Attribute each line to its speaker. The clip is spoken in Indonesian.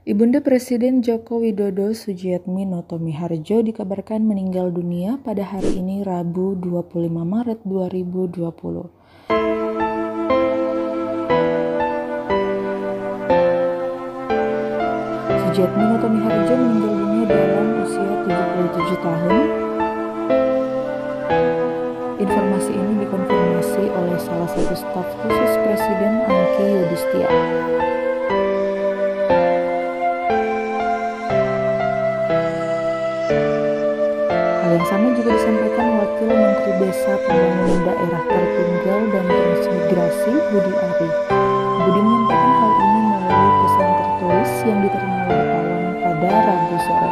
Speaker 1: Ibunda Presiden Joko Widodo Sujiatmi Noto Miharjo dikabarkan meninggal dunia pada hari ini Rabu 25 Maret 2020. Sujiatmi Noto Miharjo meninggal dunia dalam usia 77 tahun. Informasi ini dikonfirmasi oleh salah satu staf khusus Presiden Angki Yudhistia. Hal yang sama juga disampaikan Wakil Menteri Desa Pembangunan Daerah Tertinggal dan Transmigrasi Budi Ari. Budi menyampaikan hal ini melalui pesan tertulis yang diterima wartawan pada Rabu sore.